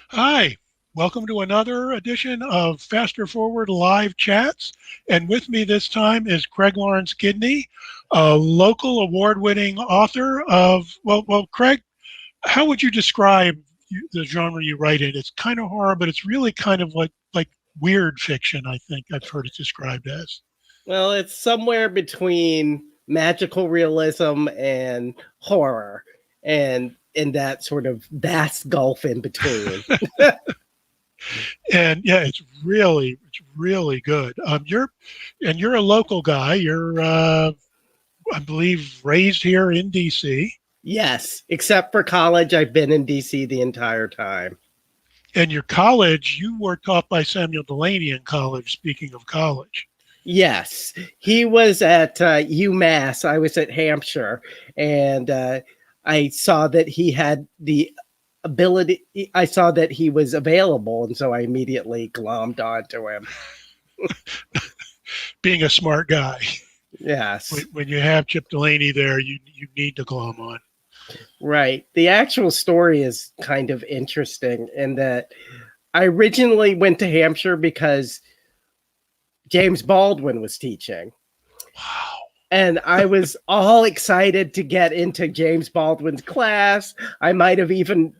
Hi, welcome to another edition of Faster Forward Live Chats. And with me this time is Craig Laurance Gidney, a local award-winning author of, Craig, how would you describe the genre you write in? It's kind of horror, but it's really kind of like weird fiction, I think I've heard it described as. Well, it's somewhere between magical realism and horror, and in that sort of vast gulf in between. And yeah, it's really good. You're a local guy. You're I believe raised here in DC. Yes, except for college, I've been in DC the entire time. And your college, you were taught by Samuel Delaney in college, speaking of college. Yes, he was at UMass. I was at Hampshire, and I saw that he had the ability. I saw that he was available, and so I immediately glommed onto him. Being a smart guy, Yes. when you have Chip Delaney there, you need to glom on. Right. The actual story is kind of interesting in that I originally went to Hampshire because James Baldwin was teaching. Wow. And I was all excited to get into James Baldwin's class. I might have even,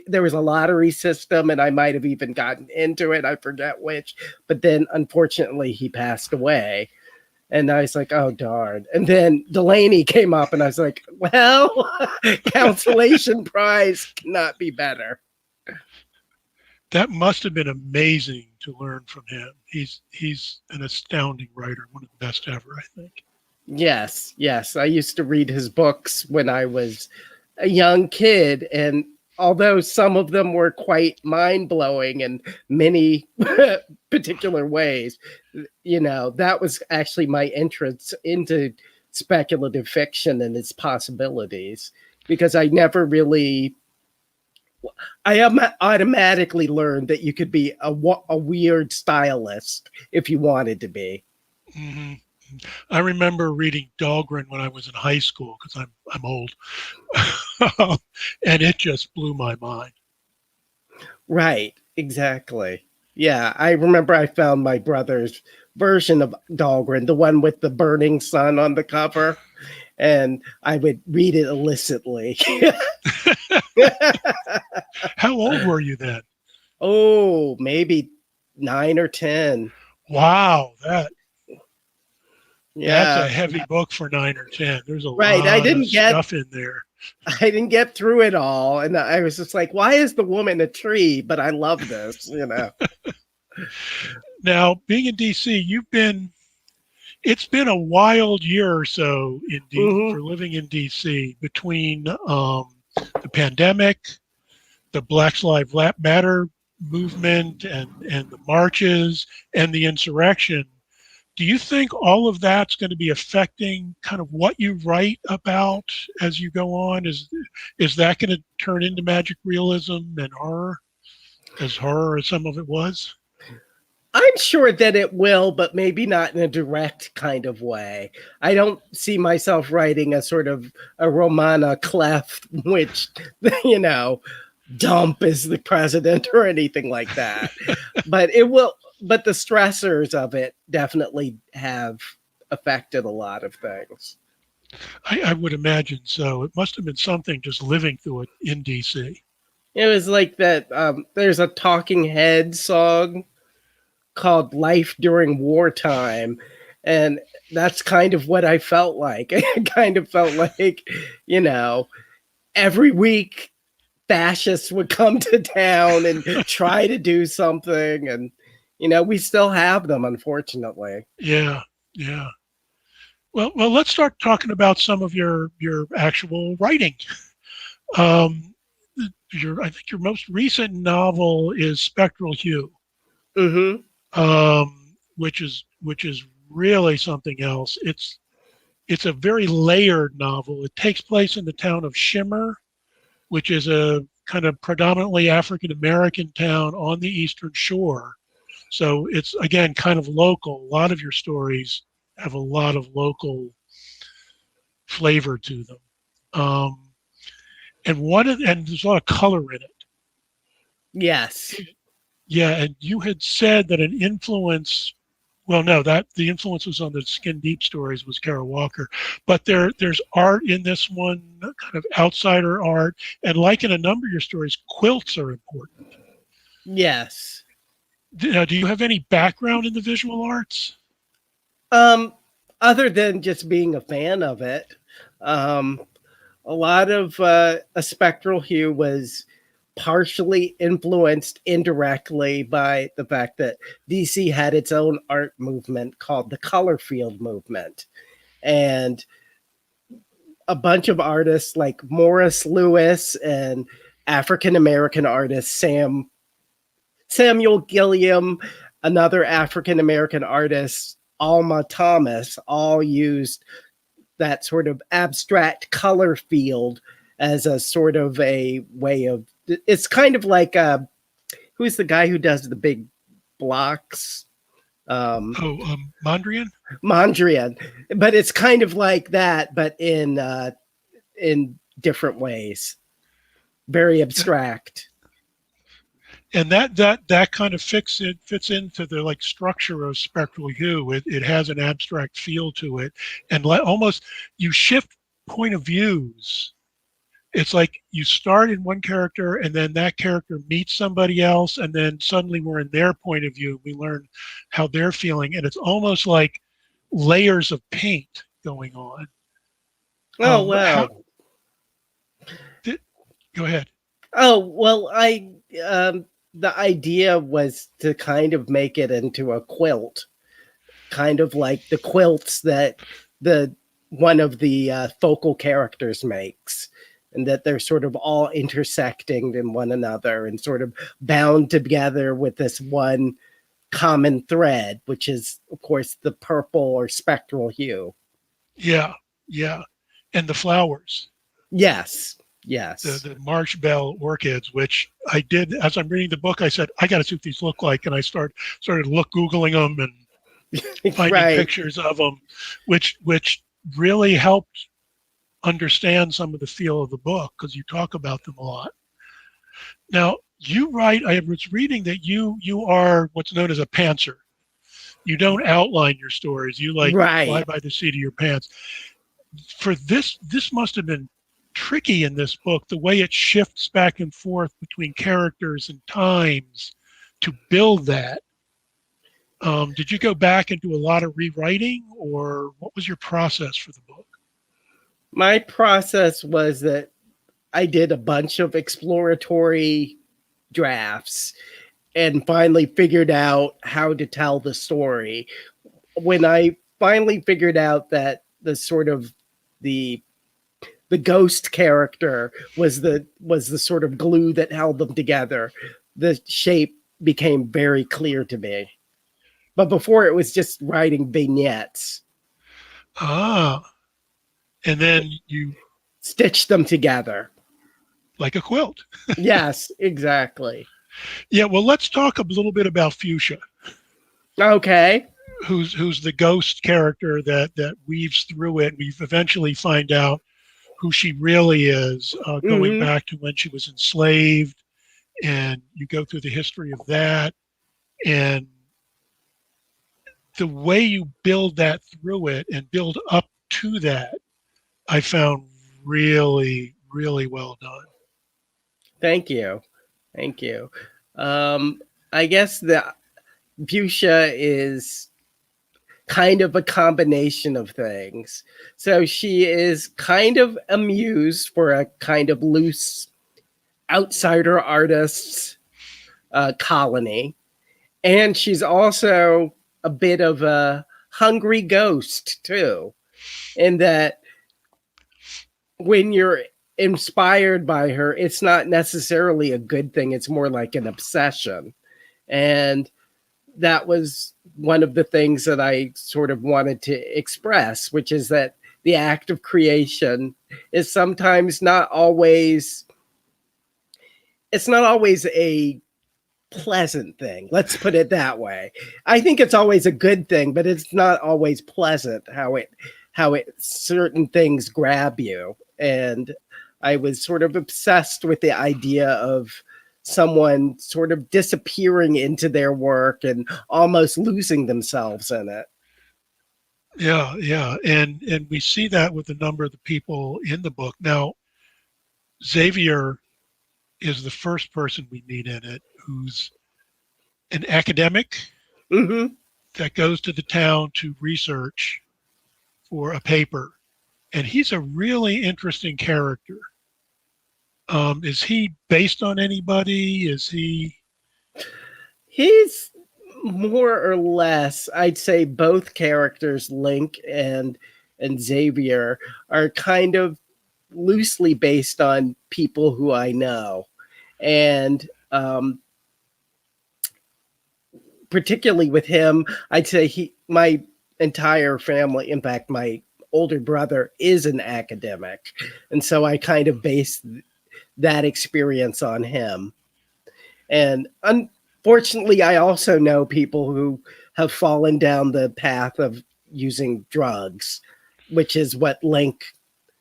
there was a lottery system and I might have even gotten into it. I forget which. But then unfortunately, he passed away. And I was like, oh, darn. And then Delaney came up and I was like, well, consolation prize cannot be better. That must have been amazing to learn from him. He's an astounding writer, one of the best ever, I think. Yes, yes. I used to read his books when I was a young kid. And although some of them were quite mind blowing in many particular ways, that was actually my entrance into speculative fiction and its possibilities because I never really. Automatically learned that you could be a weird stylist if you wanted to be. Hmm. I remember reading Dahlgren when I was in high school because I'm old, and it just blew my mind. Right, exactly. Yeah, I remember I found my brother's version of Dahlgren, the one with the burning sun on the cover, and I would read it illicitly. How old were you then? Oh, maybe 9 or 10. Wow, that's a Yeah, heavy book for 9 or 10. There's a right. I lot of didn't get stuff in there. I didn't get through it all, and I was just like, "Why is the woman a tree?" But I love this. Now, being in DC, it's been a wild year or so Hmm. for living in DC between the pandemic, the Black Lives Matter movement, and the marches and the insurrection. Do you think all of that's going to be affecting kind of what you write about as you go on? Is that going to turn into magic realism and horror as some of it was? I'm sure that it will, but maybe not in a direct kind of way. I don't see myself writing a sort of a Romana Clef, which you know, dump is the president or anything like that. But it will. But the stressors of it definitely have affected a lot of things. I would imagine so. It must have been something just living through it in DC. It was like that. There's a Talking Head song called Life During Wartime. And that's kind of what I felt like. I kind of felt like, you know, every week fascists would come to town and try to do something. And, we still have them, unfortunately. Yeah, yeah. Well, let's start talking about some of your actual writing. Um, I think your most recent novel is Spectral Hue, Hmm. which is really something else. It's a very layered novel. It takes place in the town of Shimmer, which is a kind of predominantly African American town on the Eastern Shore. So it's again kind of local. A lot of your stories have a lot of local flavor to them. Um, and there's a lot of color in it. Yes. Yeah, and you had said that an influence. Well, no, that the influence was on the Skin Deep stories was Kara Walker, but there's art in this one, kind of outsider art, and like in a number of your stories, quilts are important. Yes. Do you have any background in the visual arts? Um, Other than just being a fan of it, um, a lot of a Spectral Hue was partially influenced indirectly by the fact that DC had its own art movement called the color field movement. And a bunch of artists like Morris Lewis and African American artist Samuel Gilliam, another African American artist, Alma Thomas, all used that sort of abstract color field as a sort of a way of, it's kind of like who's the guy who does the big blocks? Oh, Mondrian? Mondrian, but it's kind of like that, but in different ways, very abstract. And that kind of fits into the like structure of Spectral Hue. It has an abstract feel to it, and almost you shift point of views. It's like you start in one character, and then that character meets somebody else, and then suddenly we're in their point of view. We learn how they're feeling, and it's almost like layers of paint going on. Oh wow! Go ahead. Oh well, I the idea was to kind of make it into a quilt, kind of like the quilts that the one of the focal characters makes, and that they're sort of all intersecting in one another and sort of bound together with this one common thread, which is, of course, the purple or spectral hue. Yeah, yeah, and the flowers. Yes, yes. The Marsh Bell orchids, which I did as I'm reading the book. I said I got to see what these look like, and I started googling them and finding Right. pictures of them, which really helped understand some of the feel of the book because you talk about them a lot. Now you write. I was reading that you are what's known as a pantser. You don't outline your stories. You like fly Right. by the seat of your pants. For this must have been tricky in this book, the way it shifts back and forth between characters and times to build that. Did you go back and do a lot of rewriting, or what was your process for the book? My process was that I did a bunch of exploratory drafts and finally figured out how to tell the story. When I finally figured out that the sort of the ghost character was the sort of glue that held them together, the shape became very clear to me. But before, it was just writing vignettes. Ah, and then you Stitch them together. like a quilt. Yes, exactly. Yeah, well, let's talk a little bit about Fuchsia, Okay. who's the ghost character that weaves through it. We eventually find out who she really is, going Mm-hmm. back to when she was enslaved, and you go through the history of that, and the way you build that through it and build up to that, I found really, really well done. Thank you. Thank you. I guess the fuchsia is kind of a combination of things. So she is kind of a muse for a kind of loose outsider artists colony. And she's also a bit of a hungry ghost, too, in that when you're inspired by her, it's not necessarily a good thing. It's more like an obsession. And that was one of the things that I sort of wanted to express, which is that the act of creation is sometimes not always, it's not always a pleasant thing. Let's put it that way. I think it's always a good thing, but it's not always pleasant how it certain things grab you. And I was sort of obsessed with the idea of someone sort of disappearing into their work and almost losing themselves in it. Yeah, yeah, and we see that with a number of the people in the book. Now, Xavier is the first person we meet in it who's an academic Hmm. that goes to the town to research for a paper, and he's a really interesting character. Is he based on anybody? Is he? He's more or less, I'd say both characters, Link and Xavier, are kind of loosely based on people who I know. And particularly with him, I'd say my entire family, in fact, my older brother is an academic. And so I kind of based that experience on him. And unfortunately, I also know people who have fallen down the path of using drugs, which is what Link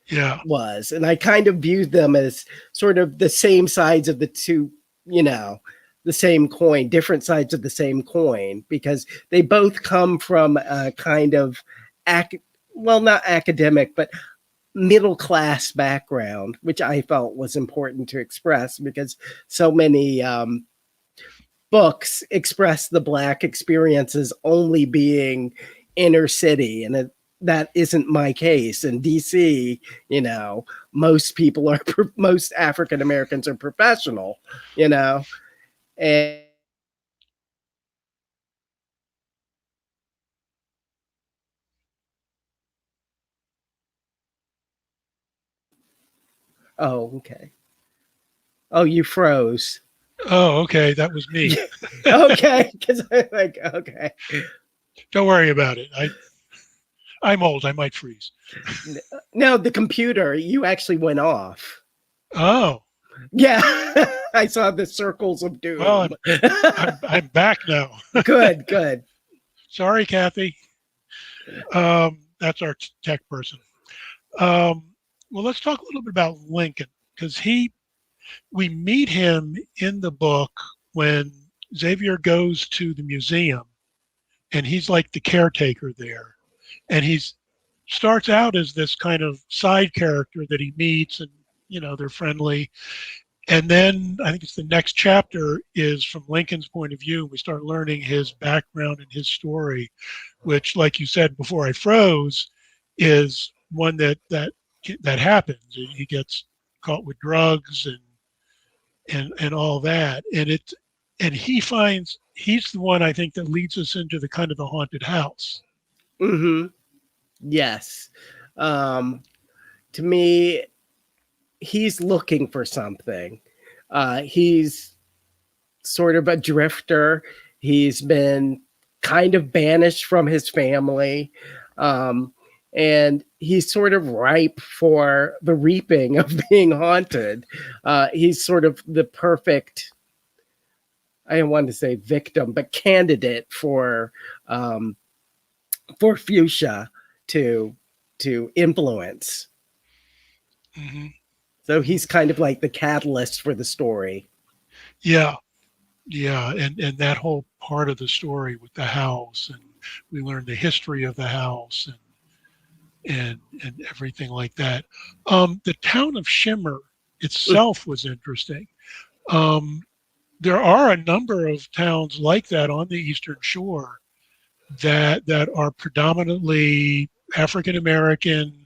Yeah, was. And I kind of viewed them as sort of the same sides of the two, you know, the same coin, different sides of the same coin, because they both come from a kind of, well, not academic, but middle class background, which I felt was important to express because so many books express the Black experiences only being inner city, and that isn't my case. In DC, most people are most African Americans are professional, and oh, okay. Oh, you froze. oh, okay, that was me. Okay, because I'm like, okay. Don't worry about it. I'm old. I might freeze. No, the computer, you actually went off. Oh, Yeah, I saw the circles of well, doom. I'm back now. Good, good. Sorry, Kathy. That's our tech person. Um, well, let's talk a little bit about Lincoln because we meet him in the book when Xavier goes to the museum, and he's like the caretaker there, and he's starts out as this kind of side character that he meets, and they're friendly. And then I think it's the next chapter is from Lincoln's point of view. We start learning his background and his story, which, like you said before I froze, is one that happens. He gets caught with drugs and all that, and he's the one I think that leads us into the kind of the haunted house. Hmm. Yes. Um, to me, he's looking for something. He's sort of a drifter. He's been kind of banished from his family. Um, and he's sort of ripe for the reaping of being haunted. He's sort of the perfect, I don't want to say victim, but candidate for Fuchsia to influence. Hmm. So he's kind of like the catalyst for the story. Yeah, yeah, and that whole part of the story with the house, and we learn the history of the house, and everything like that. The town of Shimmer itself was interesting. Um, there are a number of towns like that on the Eastern Shore that are predominantly African American,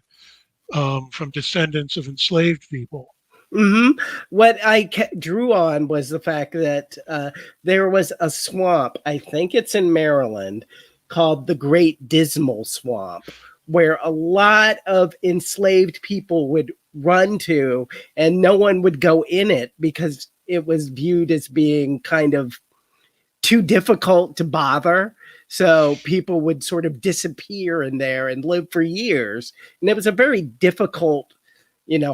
from descendants of enslaved people. Hmm. What I drew on was the fact that there was a swamp, I think it's in Maryland, called the Great Dismal Swamp, where a lot of enslaved people would run to, and no one would go in it because it was viewed as being kind of too difficult to bother. So people would sort of disappear in there and live for years. And it was a very difficult,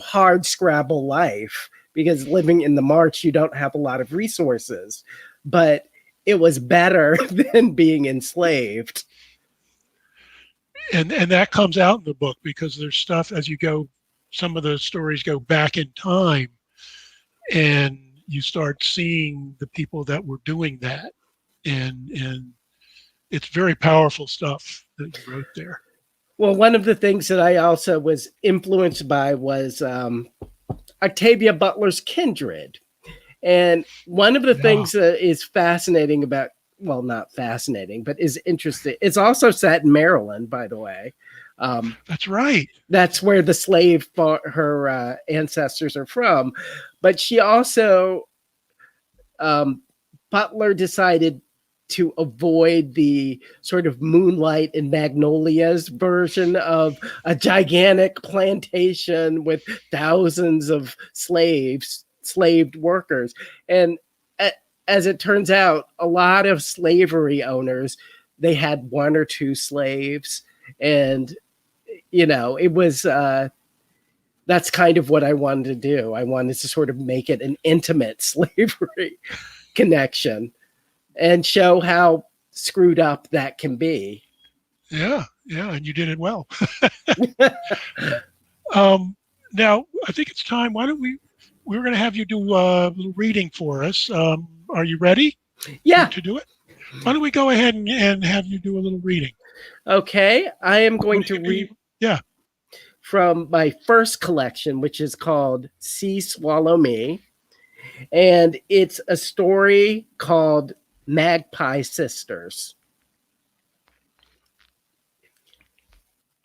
hard scrabble life because living in the march, you don't have a lot of resources. But it was better than being enslaved. And that comes out in the book because there's stuff as you go. Some of the stories go back in time, and you start seeing the people that were doing that, and it's very powerful stuff that you wrote there. Well, one of the things that I also was influenced by was Octavia Butler's Kindred. And one of the Yeah, things that is fascinating about, well, not fascinating, but is interesting, it's also set in Maryland, by the way. that's right. That's where the her ancestors are from. But she also, Butler decided to avoid the sort of Moonlight and Magnolias version of a gigantic plantation with thousands of slaved workers. And as it turns out, a lot of slavery owners, they had one or two slaves. And, it was, that's kind of what I wanted to do. I wanted to sort of make it an intimate slavery connection and show how screwed up that can be. Yeah, and you did it well. Now, I think it's time. Why don't we're going to have you do a little reading for us. Are you ready Yeah. to do it? Why don't we go ahead and have you do a little reading? Okay. I am going to read from my first collection, which is called Sea Swallow Me. And it's a story called Magpie Sisters.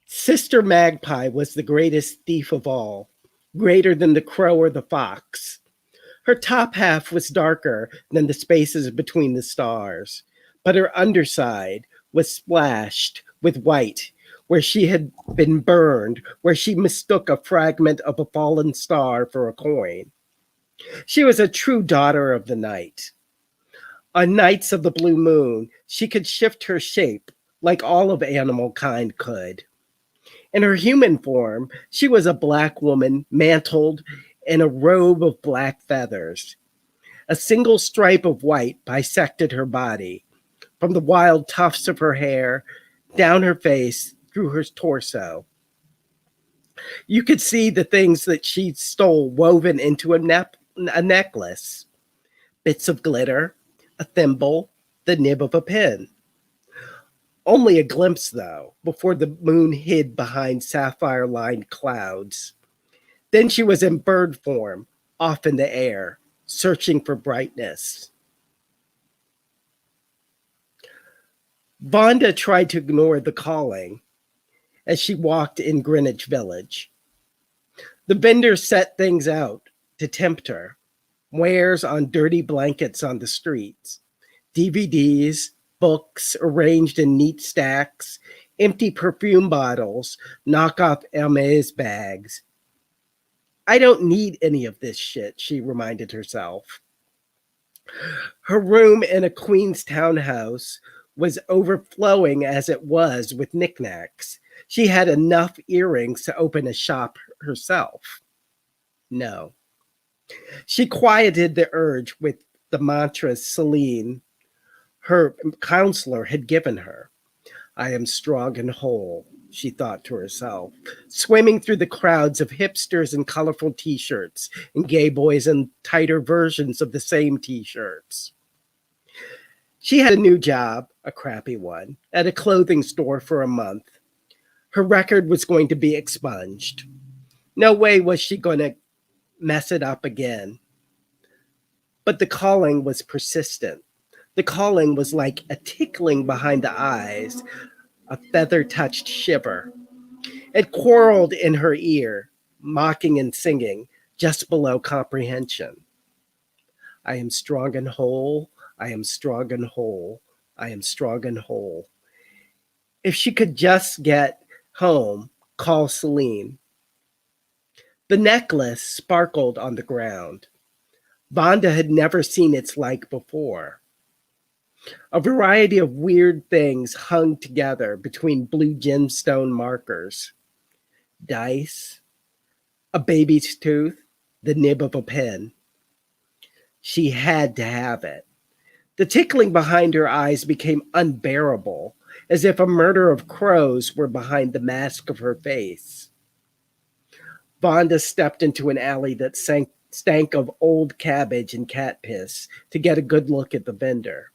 Sister Magpie was the greatest thief of all, greater than the crow or the fox. Her top half was darker than the spaces between the stars, but her underside was splashed with white, where she had been burned, where she mistook a fragment of a fallen star for a coin. She was a true daughter of the night. On nights of the blue moon, she could shift her shape like all of animal kind could. In her human form, she was a black woman mantled in a robe of black feathers. A single stripe of white bisected her body, from the wild tufts of her hair, down her face, through her torso. You could see the things that she stole woven into a necklace. Bits of glitter, a thimble, the nib of a pin. Only a glimpse, though, before the moon hid behind sapphire-lined clouds. Then she was in bird form, off in the air, searching for brightness. Vonda tried to ignore the calling as she walked in Greenwich Village. The vendors set things out to tempt her. Wares on dirty blankets on the streets, DVDs, books arranged in neat stacks, empty perfume bottles, knockoff Hermes bags. I don't need any of this shit, she reminded herself. Her room in a Queens townhouse was overflowing as it was with knickknacks. She had enough earrings to open a shop herself. No. She quieted the urge with the mantras Celine, her counselor, had given her. I am strong and whole, she thought to herself, swimming through the crowds of hipsters in colorful t-shirts and gay boys in tighter versions of the same t-shirts. She had a new job, a crappy one, at a clothing store for a month. Her record was going to be expunged. No way was she going to mess it up again. But the calling was persistent. The calling was like a tickling behind the eyes, a feather-touched shiver. It quarreled in her ear, mocking and singing, just below comprehension. I am strong and whole, I am strong and whole, I am strong and whole. If she could just get home, call Celine. The necklace sparkled on the ground. Vonda had never seen its like before. A variety of weird things hung together between blue gemstone markers. Dice, a baby's tooth, the nib of a pen. She had to have it. The tickling behind her eyes became unbearable, as if a murder of crows were behind the mask of her face. Vonda stepped into an alley that stank of old cabbage and cat piss to get a good look at the vendor.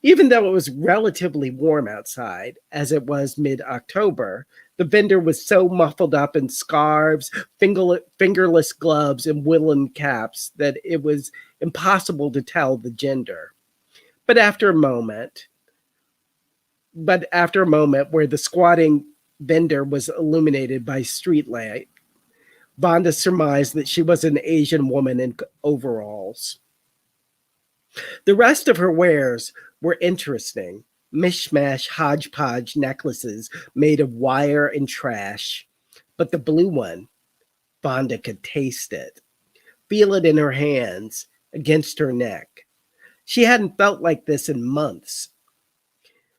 Even though it was relatively warm outside, as it was mid-October, the vendor was so muffled up in scarves, fingerless gloves, and woolen caps that it was impossible to tell the gender. But after a moment where the squatting vendor was illuminated by streetlight, Vonda surmised that she was an Asian woman in overalls. The rest of her wares were interesting. Mishmash hodgepodge necklaces made of wire and trash. But the blue one, Vonda could taste it, feel it in her hands, against her neck. She hadn't felt like this in months.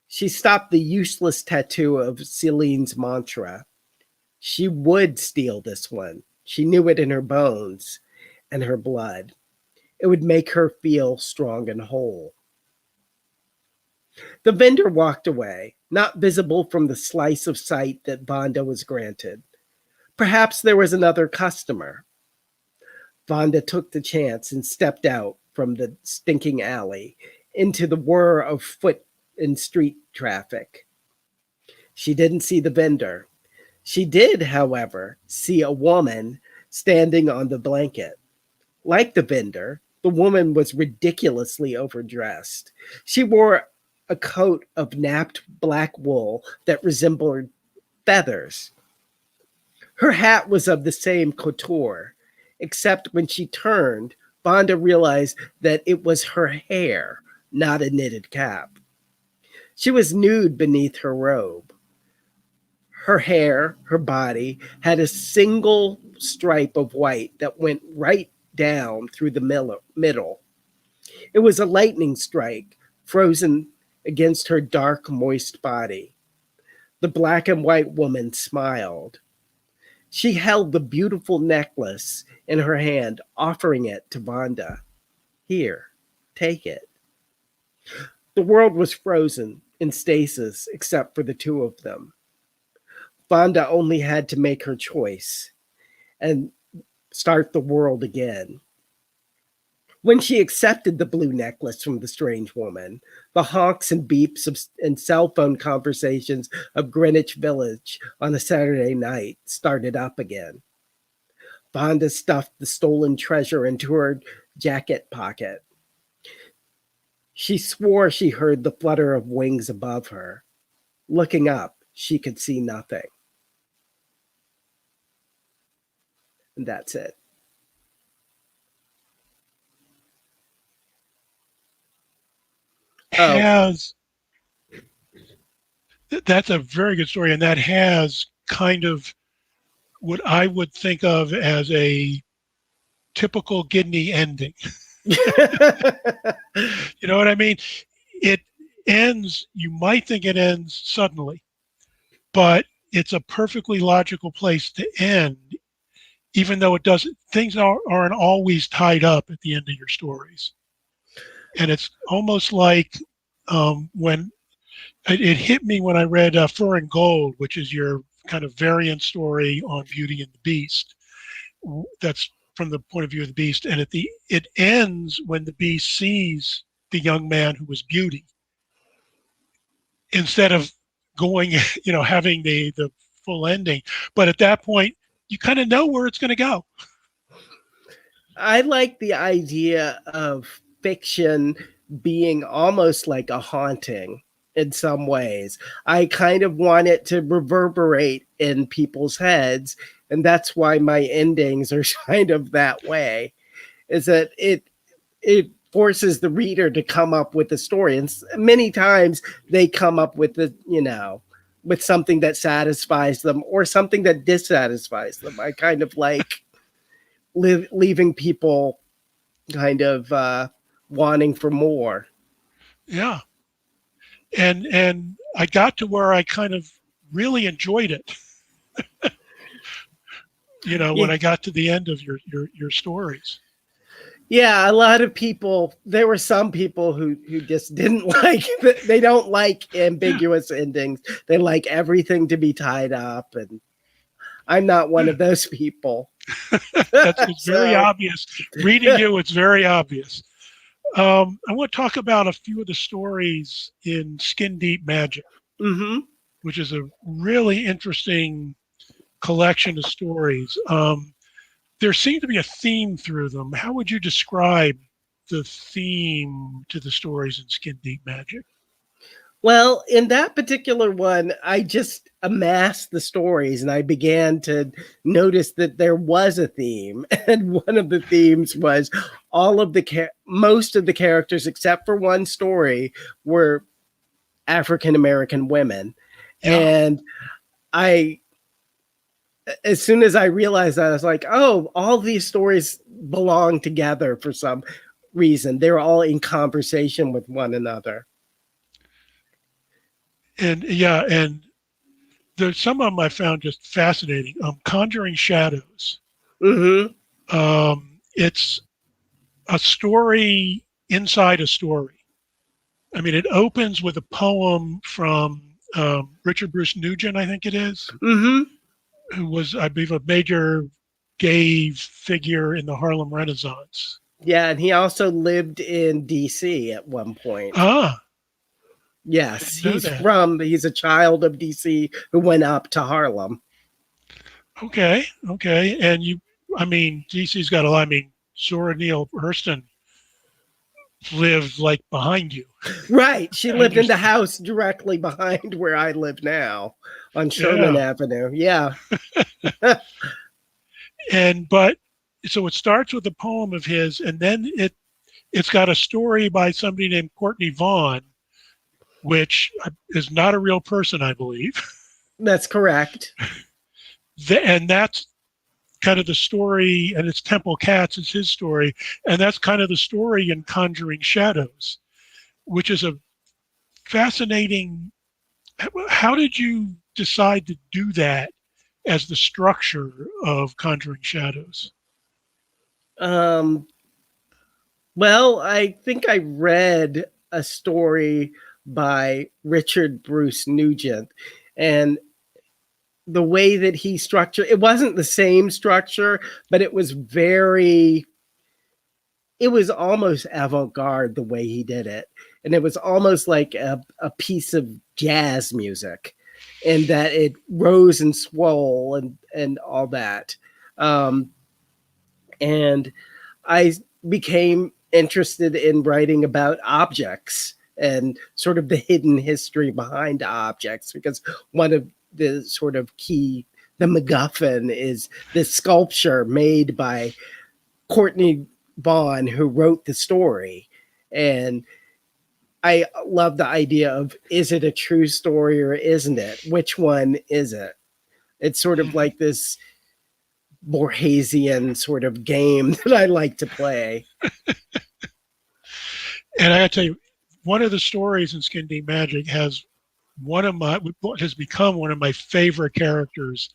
She stopped the useless tattoo of Celine's mantra. She would steal this one. She knew it in her bones and her blood. It would make her feel strong and whole. The vendor walked away, not visible from the slice of sight that Vonda was granted. Perhaps there was another customer. Vonda took the chance and stepped out from the stinking alley into the whir of foot and street traffic. She didn't see the vendor. She did, however, see a woman standing on the blanket. Like the vendor, the woman was ridiculously overdressed. She wore a coat of napped black wool that resembled feathers. Her hat was of the same couture, except when she turned, Vonda realized that it was her hair, not a knitted cap. She was nude beneath her robe. Her hair, her body, had a single stripe of white that went right down through the middle. It was a lightning strike, frozen against her dark, moist body. The black and white woman smiled. She held the beautiful necklace in her hand, offering it to Vonda. Here, take it. The world was frozen in stasis except for the two of them. Vonda only had to make her choice and start the world again. When she accepted the blue necklace from the strange woman, the honks and beeps and cell phone conversations of Greenwich Village on a Saturday night started up again. Vonda stuffed the stolen treasure into her jacket pocket. She swore she heard the flutter of wings above her. Looking up, she could see nothing. And that's it. Has That's a very good story, and that has kind of what I would think of as a typical Gidney ending. You know what I mean? It ends, you might think it ends suddenly, but it's a perfectly logical place to end, even though it doesn't, things aren't always tied up at the end of your stories. And it's almost like when it hit me when I read Fur and Gold, which is your kind of variant story on Beauty and the Beast. That's from the point of view of the Beast, and it ends when the Beast sees the young man who was Beauty, instead of going, having the full ending. But at that point, you kind of know where it's going to go. I like the idea of fiction being almost like a haunting in some ways. I kind of want it to reverberate in people's heads, and that's why my endings are kind of that way, is that it forces the reader to come up with a story. And many times they come up with with something that satisfies them or something that dissatisfies them. I kind of like leaving people kind of wanting for more. Yeah. And I got to where I kind of really enjoyed it. When I got to the end of your stories. Yeah, a lot of people, there were some people who just didn't they don't like ambiguous endings. They like everything to be tied up. And I'm not one of those people. It's very So, obvious. Reading you, it's very obvious. I want to talk about a few of the stories in Skin Deep Magic, mhm. which is a really interesting collection of stories. There seemed to be a theme through them. How would you describe the theme to the stories in Skin Deep Magic? Well, in that particular one, I just amassed the stories and I began to notice that there was a theme. And one of the themes was all of the most of the characters, except for one story, were African American women. Yeah. And I, as soon as I realized that, I was like, oh, all these stories belong together for some reason. They're all in conversation with one another. And yeah, and there's some of them I found just fascinating. Conjuring Shadows. Mm-hmm. It's a story inside a story. I mean, it opens with a poem from Richard Bruce Nugent, I think it is, Mm-hmm. who was, I believe, a major gay figure in the Harlem Renaissance. Yeah, and he also lived in DC at one point. Ah, I Yes, didn't know that. he's a child of DC who went up to Harlem. Okay, okay. And you, I mean, DC's got a lot. I mean, Zora Neale Hurston lived like behind you. Right. She I lived in just, the house directly behind where I live now on Sherman yeah. Avenue. Yeah. And, but, so it starts with a poem of his, and then it's got a story by somebody named Courtney Vaughn, which is not a real person, I believe. That's correct. And that's kind of the story, and it's Temple Cats is his story, and that's kind of the story in Conjuring Shadows, which is a fascinating. How did you decide to do that as the structure of Conjuring Shadows? Um, well, I think I read a story by Richard Bruce Nugent, and the way that he structured it wasn't the same structure, but it was almost avant-garde the way he did it. And it was almost like a piece of jazz music, and that it rose and swole and all that. Um, and I became interested in writing about objects and sort of the hidden history behind objects, because one of the sort of key, the MacGuffin, is this sculpture made by Courtney Vaughn, who wrote the story. And I love the idea of, is it a true story or isn't it? Which one is it? It's sort of Mhm. like this Borgesian sort of game that I like to play. And I got to tell you, one of the stories in Skin Deep Magic has one of my what has become one of my favorite characters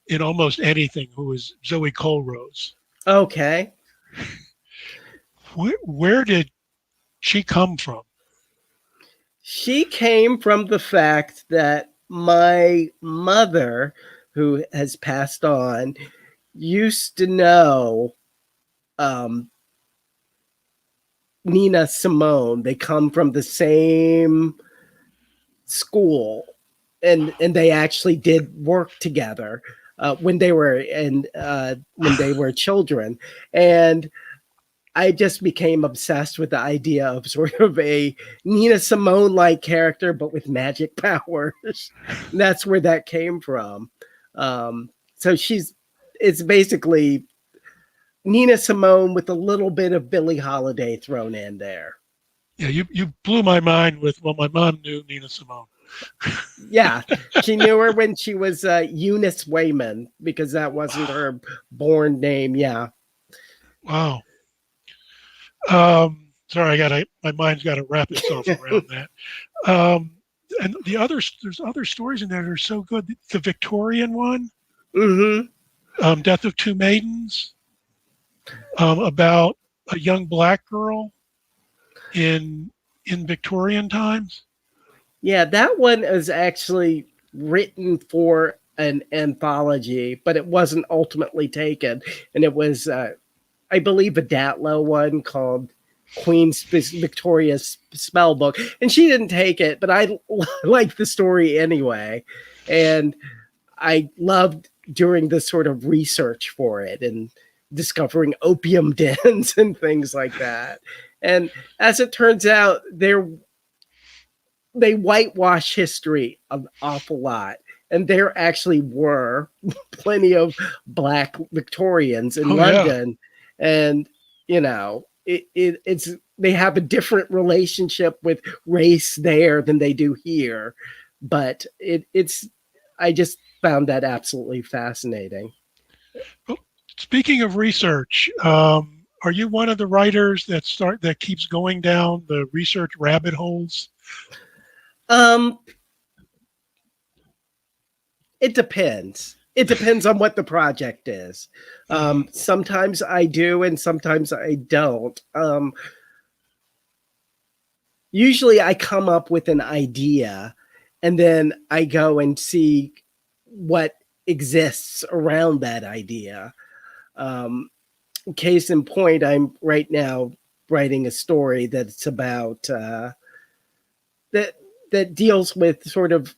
in almost anything, who is Zoe Colrose. Okay. Where did she come from? She came from the fact that my mother, who has passed on, used to know um, Nina Simone. They come from the same school, and they actually did work together when they were children. And I just became obsessed with the idea of sort of a Nina Simone like character, but with magic powers. That's where that came from. So it's basically Nina Simone with a little bit of Billie Holiday thrown in there. Yeah, you blew my mind with, well, my mom knew Nina Simone. Yeah, she knew her when she was Eunice Wayman, because that wasn't Wow. her born name. Yeah. Wow. Sorry, my mind's got to wrap itself around that. Um, and there's other stories in there that are so good. The Victorian one, Mm-hmm. Death of Two Maidens, about a young black girl in Victorian times. Yeah, that one is actually written for an anthology, but it wasn't ultimately taken. And it was, I believe, a Datlow one called Victoria's Spellbook. And she didn't take it, but I liked the story anyway. And I loved doing the sort of research for it and discovering opium dens and things like that. And as it turns out, they whitewash history an awful lot. And there actually were plenty of Black Victorians in London. Yeah. And, you know, it's they have a different relationship with race there than they do here. But it's I just found that absolutely fascinating. Well, speaking of research, are you one of the writers that keeps going down the research rabbit holes? It depends. It depends on what the project is. Sometimes I do, and sometimes I don't. Usually I come up with an idea, and then I go and see what exists around that idea. Case in point, I'm right now writing a story that's about that deals with sort of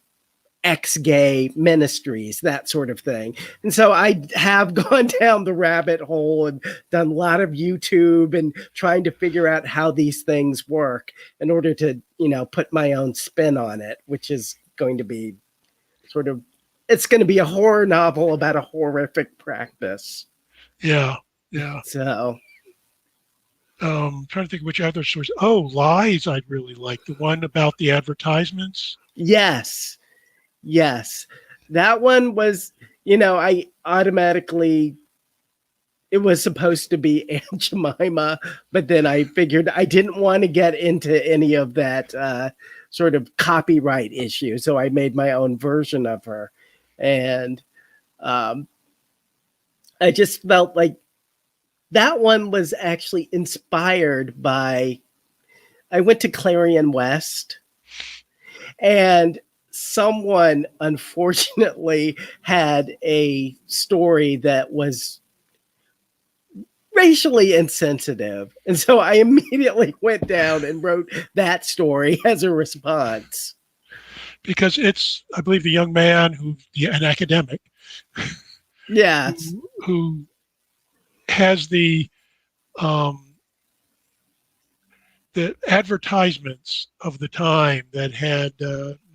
ex-gay ministries, that sort of thing. And so I have gone down the rabbit hole and done a lot of YouTube and trying to figure out how these things work in order to, you know, put my own spin on it, which is going to be it's going to be a horror novel about a horrific practice. Yeah. So trying to think which other source. Oh, Lies I'd really like. The one about the advertisements. Yes. That one was, you know, I automatically, it was supposed to be Aunt Jemima, but then I figured I didn't want to get into any of that sort of copyright issue. So I made my own version of her. And I just felt like that one was actually inspired by, I went to Clarion West, and someone unfortunately had a story that was racially insensitive. And so I immediately went down and wrote that story as a response. Because it's, I believe, the young man an academic. Yes. Who has the advertisements of the time that had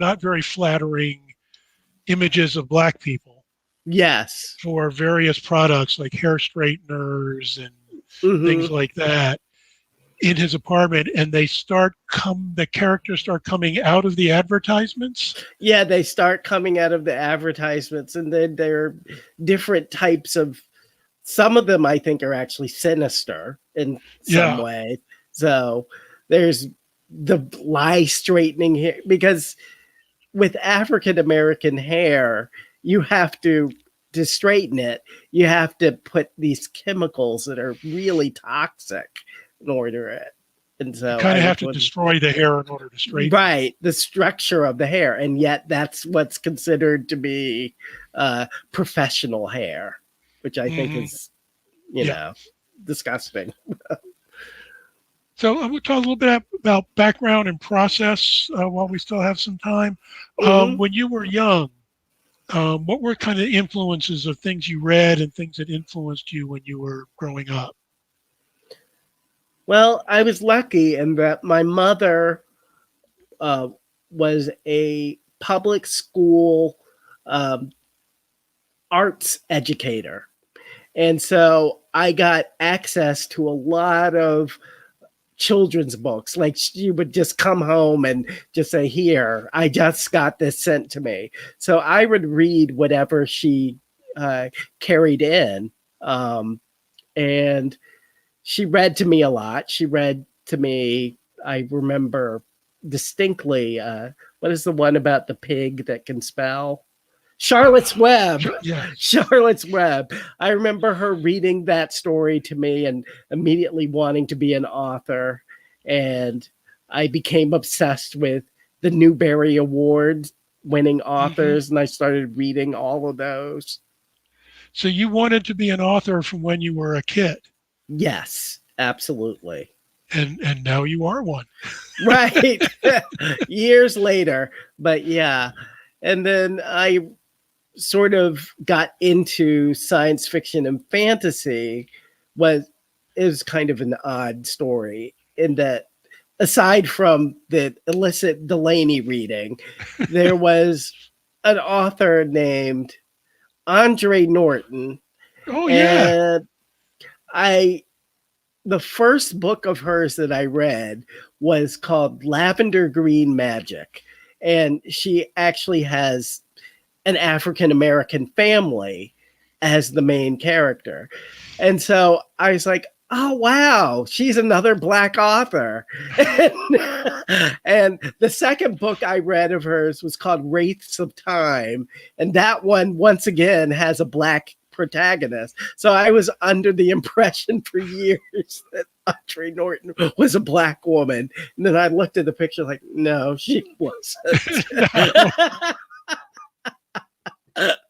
not very flattering images of Black people. Yes. For various products like hair straighteners and things like that in his apartment, and the characters start coming out of the advertisements. Yeah, they start coming out of the advertisements, and then there are different types of, some of them I think are actually sinister in some way. So there's the lie straightening hair, because with African American hair, you have to straighten it, you have to put these chemicals that are really toxic in order it. And so you kind of have to destroy the hair in order to straighten it. The structure of the hair. And yet that's what's considered to be professional hair, which I think is, you know, disgusting. So we'll talk a little bit about background and process while we still have some time. When you were young, what were kind of influences of things you read and things that influenced you when you were growing up? Well, I was lucky in that my mother was a public school arts educator. And so I got access to a lot of children's books. Like, she would just come home and just say, here, I just got this sent to me. So I would read whatever she carried in. And she read to me a lot. She read to me, I remember distinctly, what is the one about the pig that can spell? Charlotte's Web. Charlotte's Web. I remember her reading that story to me and immediately wanting to be an author. And I became obsessed with the Newbery Award winning Hmm. authors, and I started reading all of those. So you wanted to be an author from when you were a kid, Yes, absolutely. and now you are one. Right. Years later, but yeah. And then I sort of got into science fiction and fantasy. Was It was kind of an odd story in that, aside from the illicit Delaney reading, there was an author named Andre Norton, Oh yeah. and I the first book of hers that I read was called Lavender Green Magic, and she actually has an African American family as the main character. And so I was like, oh, wow, she's another Black author. And the second book I read of hers was called Wraiths of Time. And that one, once again, has a Black protagonist. So I was under the impression for years that Audrey Norton was a Black woman. And then I looked at the picture like, no, she wasn't. No.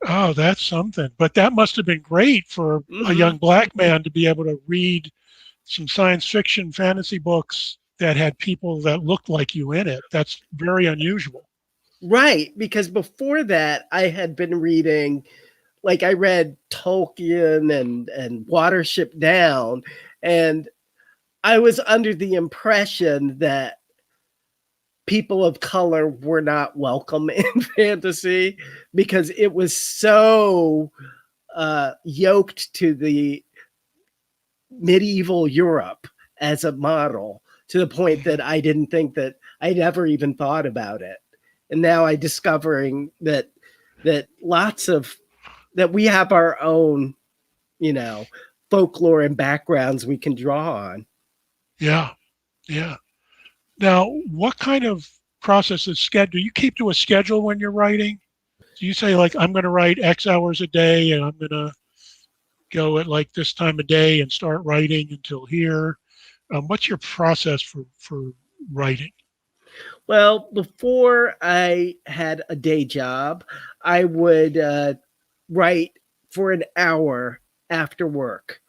Oh, that's something. But that must have been great for a Mhm. young Black man to be able to read some science fiction fantasy books that had people that looked like you in it. That's very unusual. Right, because before that, I had been reading, like I read Tolkien and Watership Down, and I was under the impression that people of color were not welcome in fantasy because it was so yoked to the medieval Europe as a model, to the point that Mhm. I didn't think that I'd ever even thought about it. And now I discovering that lots of that we have our own, you know, folklore and backgrounds we can draw on. Yeah, yeah. Now, what kind of process is schedule? Do you keep to a schedule when you're writing? Do you say like I'm going to write X hours a day, and I'm going to go at like this time of day and start writing until here? What's your process for writing? Well, before I had a day job, I would write for an hour after work.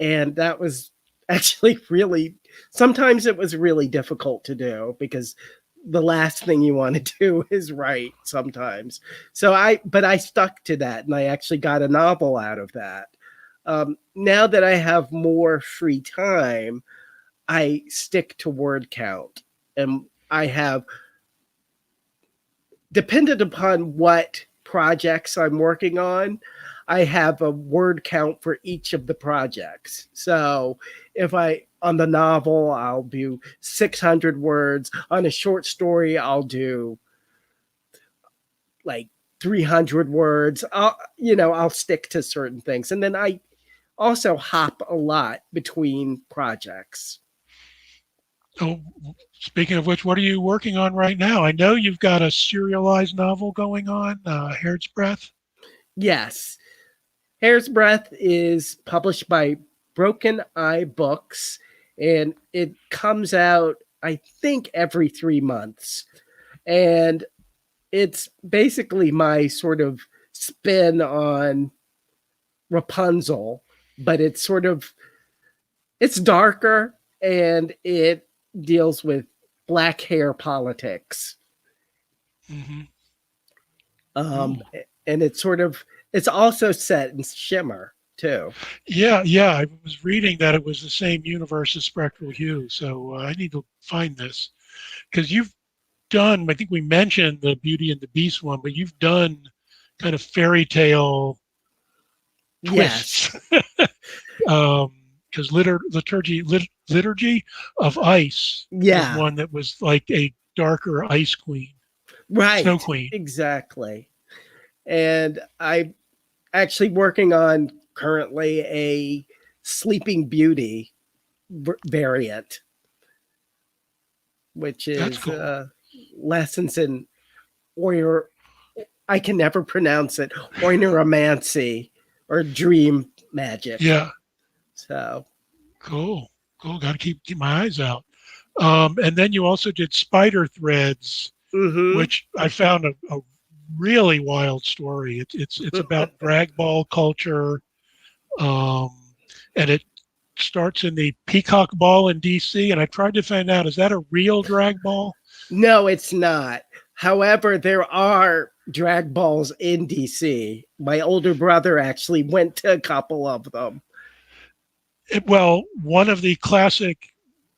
And that was actually really, sometimes it was really difficult to do because the last thing you want to do is write sometimes. But I stuck to that and I actually got a novel out of that. Now that I have more free time, I stick to word count. And I have, dependent upon what projects I'm working on, I have a word count for each of the projects. So if on the novel, I'll do 600 words. On a short story, I'll do like 300 words. I'll stick to certain things. And then I also hop a lot between projects. Oh, speaking of which, what are you working on right now? I know you've got a serialized novel going on, Hair's Breadth. Yes. Hair's Breath is published by Broken Eye Books, and it comes out, I think, every 3 months. And it's basically my sort of spin on Rapunzel, but it's darker and it deals with black hair politics. Hmm. Um, Ooh. and it's also set in Shimmer too. Yeah, yeah. I was reading that it was the same universe as Spectral Hue, so I need to find this because you've done. I think we mentioned the Beauty and the Beast one, but you've done kind of fairy tale Yes. twists. Because liturgy of Ice was Yeah. one that was like a darker Ice Queen, Snow Right. Queen. Exactly. And I'm actually working on currently a Sleeping Beauty variant, which That's is cool. lessons in or I can never pronounce it, oinomancy or dream magic. Yeah, So cool, cool. Got to keep my eyes out. And then you also did Spider Threads, Mm-hmm. which I found a really wild story. It's about drag ball culture, um, and it starts in the Peacock Ball in D.C. And I tried to find out, is that a real drag ball? No, it's not. However, there are drag balls in DC. My older brother actually went to a couple of them. Well, one of the classic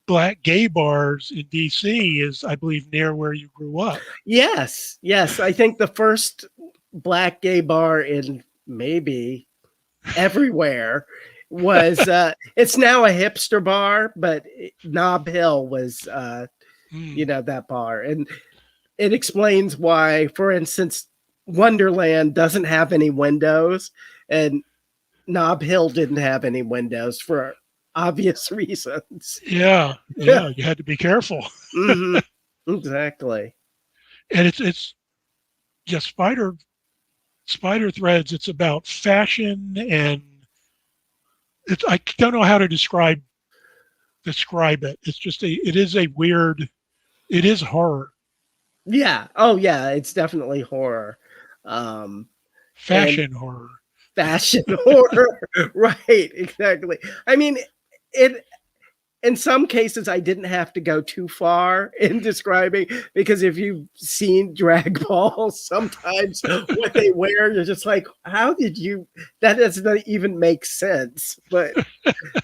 black gay bars in D.C. is, I believe, near where you grew up. Yes, yes. I think the first black gay bar in maybe everywhere was it's now a hipster bar, but Nob Hill was that bar. And it explains why, for instance, Wonderland doesn't have any windows and Nob Hill didn't have any windows for obvious reasons. Yeah, yeah, you had to be careful. Mm-hmm. Exactly. And it's yeah, spider threads. It's about fashion, and it's, I don't know how to describe it. It's just it is a weird, it is horror, Yeah. Oh, yeah. It's definitely horror. Um, and fashion horror. fashion horror. Right. Exactly. I mean, it in some cases I didn't have to go too far in describing, because if you've seen drag balls, sometimes what they wear, you're just like, how did you, that doesn't even make sense. But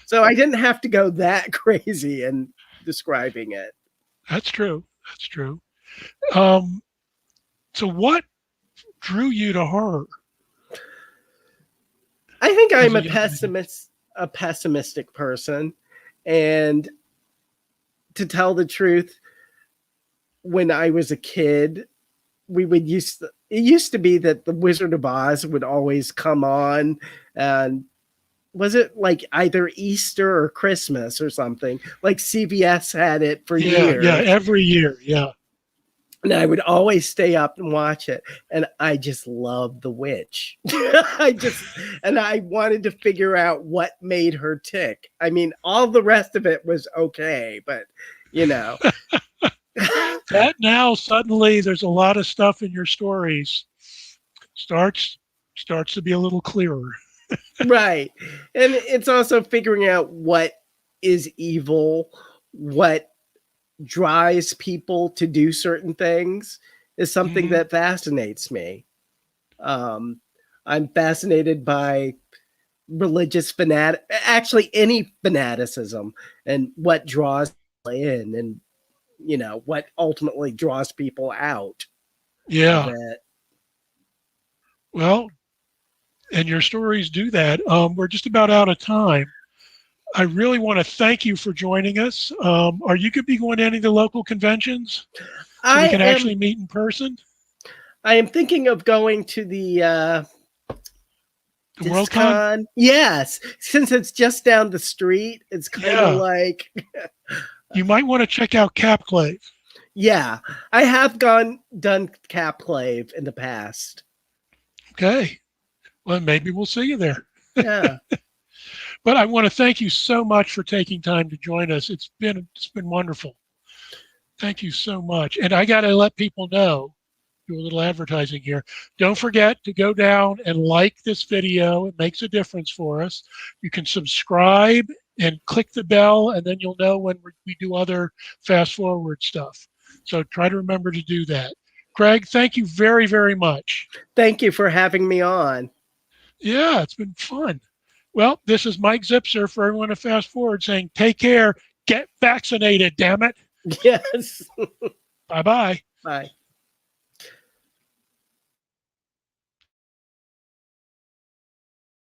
so I didn't have to go that crazy in describing it. That's true. That's true. Um, so what drew you to horror I think as I'm a young man? a pessimistic person. And to tell the truth, when I was a kid, it used to be that the Wizard of Oz would always come on, and was it like either Easter or Christmas or something? Like CBS had it for Yeah, yeah, years. every year. Yeah, And I would always stay up and watch it. And I just loved the witch. And I wanted to figure out what made her tick. I mean, all the rest of it was okay, but you know. that now suddenly there's a lot of stuff in your stories starts starts to be a little clearer. Right. And it's also figuring out what is evil, what drives people to do certain things is something Mhm. that fascinates me. Um, I'm fascinated by actually any fanaticism, and what draws people in, and what ultimately draws people out of Yeah. it. Well, and your stories do that. We're just about out of time. I really want to thank you for joining us. Are you going to be going to any of the local conventions so we I can am actually meet in person? I am thinking of going to the The Worldcon? Discon. Yes, since it's just down the street, it's kind of Yeah. like, You might want to check out Capclave. yeah, I have done Capclave in the past. Okay. Well, maybe we'll see you there. Yeah. But I want to thank you so much for taking time to join us. It's been wonderful. Thank you so much. And I got to let people know, do a little advertising here. Don't forget to go down and like this video. It makes a difference for us. You can subscribe and click the bell, and then you'll know when we do other fast forward stuff. So try to remember to do that. Craig, thank you very, very much. Thank you for having me on. Yeah, it's been fun. Well, this is Mike Zipser for everyone to fast forward saying, take care, get vaccinated, damn it. Yes. Bye bye. Bye.